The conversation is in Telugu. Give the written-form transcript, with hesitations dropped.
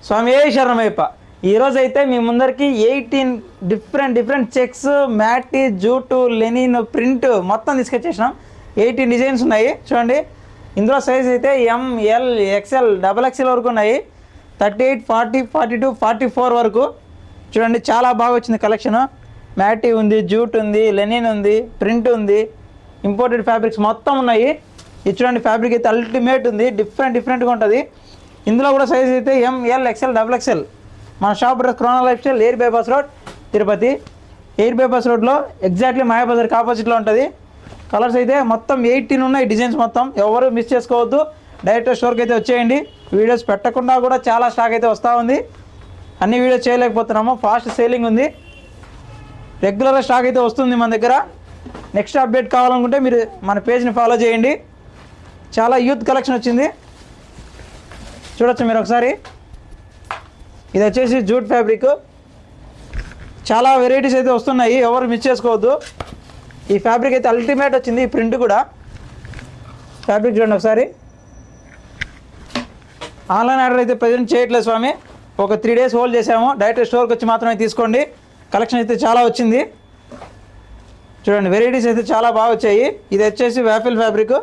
స్వామి శరణమయ్యప్ప. ఈరోజు అయితే మీ ముందరికి 18 different checks, మ్యాటి, jute, Lenin, print మొత్తం తీసుకొచ్చేసినాం. 18 డిజైన్స్ ఉన్నాయి చూడండి. ఇందులో సైజ్ అయితే ML, XL, XXL వరకు ఉన్నాయి. 38, 40, 42, 44 వరకు చూడండి. చాలా బాగా వచ్చింది కలెక్షన్. మ్యాటి ఉంది, జూట్ ఉంది, లెనిన్ ఉంది, ప్రింట్ ఉంది, ఇంపోర్టెడ్ ఫ్యాబ్రిక్స్ మొత్తం ఉన్నాయి. ఇది చూడండి, ఫ్యాబ్రిక్ అయితే అల్టిమేట్ ఉంది, డిఫరెంట్గా ఉంటుంది. ఇందులో కూడా సైజ్ అయితే ML, XL, XXL. మన shop address corona life style, air bypass road, Tirupati. Air bypass రోడ్లో ఎగ్జాక్ట్లీ మాయాబజార్కి ఆపోజిట్లో ఉంటుంది. కలర్స్ అయితే మొత్తం 18 ఉన్నాయి, డిజైన్స్ మొత్తం. ఎవరు మిస్ చేసుకోవద్దు, డైరెక్ట్ స్టోర్కి అయితే వచ్చేయండి. వీడియోస్ పెట్టకుండా కూడా చాలా స్టాక్ అయితే వస్తూ ఉంది. అన్ని వీడియోస్ చేయలేకపోతున్నాము, ఫాస్ట్ సేలింగ్ ఉంది. రెగ్యులర్గా స్టాక్ అయితే వస్తుంది మన దగ్గర. నెక్స్ట్ అప్డేట్ కావాలనుకుంటే మీరు మన పేజ్ని ఫాలో చేయండి. చాలా యూత్ కలెక్షన్ వచ్చింది, చూడొచ్చు మీరు ఒకసారి. ఇది వచ్చేసి జూట్ ఫ్యాబ్రిక్. చాలా వెరైటీస్ అయితే వస్తున్నాయి, ఎవరు మిస్ చేసుకోవద్దు. ఈ ఫ్యాబ్రిక్ అయితే అల్టిమేట్ వచ్చింది. ఈ ప్రింట్ కూడా ఫ్యాబ్రిక్ చూడండి ఒకసారి. ఆన్లైన్ ఆర్డర్ అయితే ప్రజెంట్ చేయట్లేదు స్వామి, ఒక 3 days హోల్డ్ చేసాము. డైరెక్ట్ స్టోర్కి వచ్చి మాత్రమే తీసుకోండి. కలెక్షన్ అయితే చాలా వచ్చింది చూడండి. వెరైటీస్ అయితే చాలా బాగా వచ్చాయి. ఇది వచ్చేసి వ్యాఫిల్ ఫ్యాబ్రిక్.